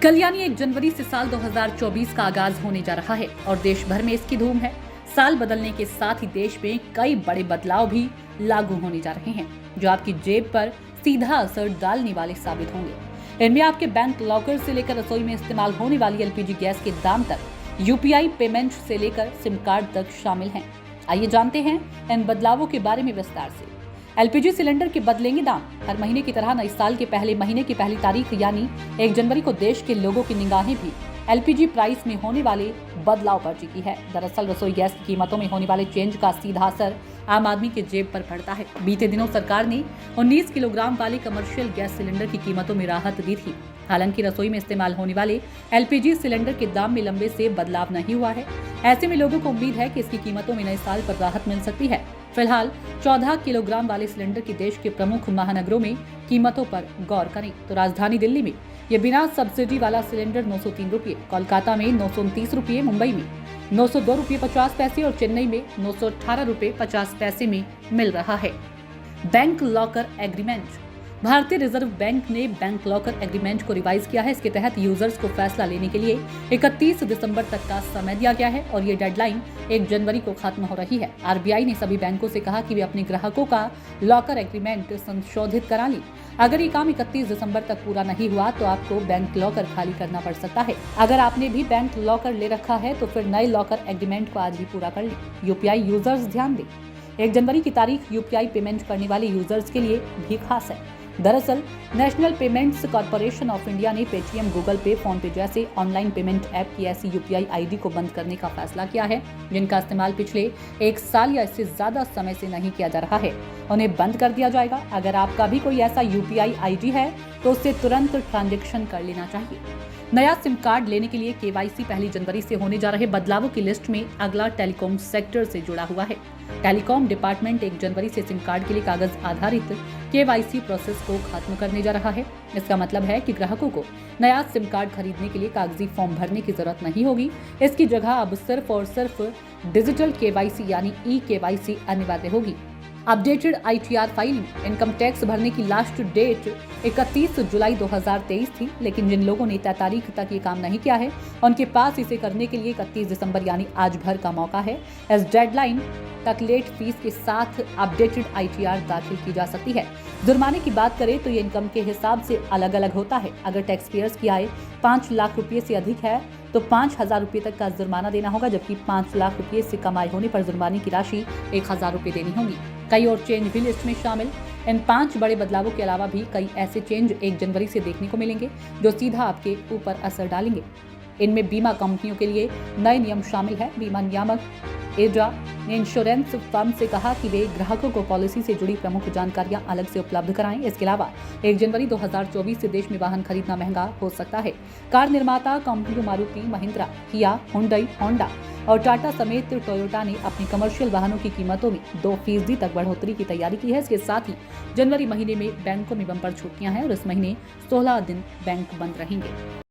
कल यानी 1 जनवरी से साल 2024 का आगाज होने जा रहा है और देश भर में इसकी धूम है। साल बदलने के साथ ही देश में कई बड़े बदलाव भी लागू होने जा रहे हैं जो आपकी जेब पर सीधा असर डालने वाले साबित होंगे। इनमें आपके बैंक लॉकर से लेकर रसोई में इस्तेमाल होने वाली एलपीजी गैस के दाम तक, यूपीआई पेमेंट से लेकर सिम कार्ड तक शामिल हैं। आइए जानते हैं इन बदलावों के बारे में विस्तार से। एलपीजी सिलेंडर के बदलेंगे दाम। हर महीने की तरह नए साल के पहले महीने की पहली तारीख यानी 1 जनवरी को देश के लोगों की निगाहें भी एलपीजी प्राइस में होने वाले बदलाव पर टिकी है। दरअसल रसोई गैस की कीमतों में होने वाले चेंज का सीधा असर आम आदमी के जेब पर पड़ता है। बीते दिनों सरकार ने 19 किलोग्राम वाले कमर्शियल गैस सिलेंडर की कीमतों में राहत दी थी। हालांकि रसोई में इस्तेमाल होने वाले एलपीजी सिलेंडर के दाम में लंबे से बदलाव नहीं हुआ है। ऐसे में लोगों को उम्मीद है कि इसकी कीमतों में नए साल पर राहत मिल सकती है। फिलहाल 14 किलोग्राम वाले सिलेंडर की देश के प्रमुख महानगरों में कीमतों पर गौर करें तो राजधानी दिल्ली में ये बिना सब्सिडी वाला सिलेंडर 903 रुपये, कोलकाता में 929 रुपये, मुंबई में 902 रुपये 50 पैसे और चेन्नई में 918 रुपये 50 पैसे में मिल रहा है। Bank locker agreement. भारतीय रिजर्व बैंक ने बैंक लॉकर एग्रीमेंट को रिवाइज किया है। इसके तहत यूजर्स को फैसला लेने के लिए 31 दिसंबर तक का समय दिया गया है और ये डेडलाइन 1 जनवरी को खत्म हो रही है। आरबीआई ने सभी बैंकों से कहा कि वे अपने ग्राहकों का लॉकर एग्रीमेंट संशोधित करा लें। अगर ये काम 31 दिसंबर तक पूरा नहीं हुआ तो आपको बैंक लॉकर खाली करना पड़ सकता है। अगर आपने भी बैंक लॉकर ले रखा है तो फिर नए लॉकर एग्रीमेंट को आज ही पूरा कर लें। यूपीआई यूजर्स ध्यान दें, 1 जनवरी की तारीख यूपीआई पेमेंट करने वाले यूजर्स के लिए भी खास है। दरअसल national payments corporation of India ने पेटीएम, गूगल पे, फोन पे जैसे ऑनलाइन पेमेंट ऐप की ऐसी यूपीआई आईडी को बंद करने का फैसला किया है जिनका इस्तेमाल पिछले 1 साल या इससे ज्यादा समय से नहीं किया जा रहा है। उन्हें बंद कर दिया जाएगा। अगर आपका भी कोई ऐसा यूपीआई आईडी है तो उससे तुरंत ट्रांजैक्शन कर लेना चाहिए। नया सिम कार्ड लेने के लिए केवाईसी 1 जनवरी से होने जा रहे बदलावों की लिस्ट में अगला टेलीकॉम सेक्टर से जुड़ा हुआ है। टेलीकॉम डिपार्टमेंट 1 जनवरी से सिम कार्ड के लिए कागज आधारित केवाईसी प्रोसेस को खत्म करने जा रहा है। इसका मतलब है कि ग्राहकों को नया सिम कार्ड खरीदने के लिए कागजी फॉर्म भरने की जरूरत नहीं होगी। इसकी जगह अब सिर्फ और सिर्फ डिजिटल केवाईसी यानी ई केवाईसी अनिवार्य होगी। Updated ITR filing. Income tax भरने की लास्ट डेट 31 जुलाई 2023 थी, लेकिन जिन लोगों ने तय तारीख तक ये काम नहीं किया है उनके पास इसे करने के लिए 31 दिसंबर यानी आज भर का मौका है। इस डेडलाइन तक लेट फीस के साथ अपडेटेड आईटीआर दाखिल की जा सकती है। जुर्माने की बात करें तो ये इनकम के हिसाब से अलग अलग होता है। अगर टैक्स पेयर्स की आय 5 लाख रुपये से अधिक है तो 5,000 रुपये तक का जुर्माना देना होगा, जबकि 5 लाख रुपये से कम आय होने पर जुर्माने की राशि 1,000 रुपये देनी होगी। कई और चेंज भी लिस्ट में शामिल। इन 5 बड़े बदलावों के अलावा भी कई ऐसे चेंज 1 जनवरी से देखने को मिलेंगे जो सीधा आपके ऊपर असर डालेंगे। इनमें बीमा कंपनियों के लिए नए नियम शामिल है। बीमा नियामक एजा ने इंश्योरेंस फर्म से कहा कि वे ग्राहकों को पॉलिसी से जुड़ी प्रमुख जानकारियां अलग से उपलब्ध कराएं। इसके अलावा 1 जनवरी 2024 से देश में वाहन खरीदना महंगा हो सकता है। कार निर्माता कंपनियों मारुति, महिंद्रा, किया, हुंडई, होंडा और टाटा समेत टोयोटा ने अपनी कमर्शियल वाहनों की कीमतों में 2% तक बढ़ोतरी की तैयारी की है। इसके साथ ही जनवरी महीने में बैंकों में बम्पर छुट्टियां हैं और इस महीने 16 दिन बैंक बंद रहेंगे।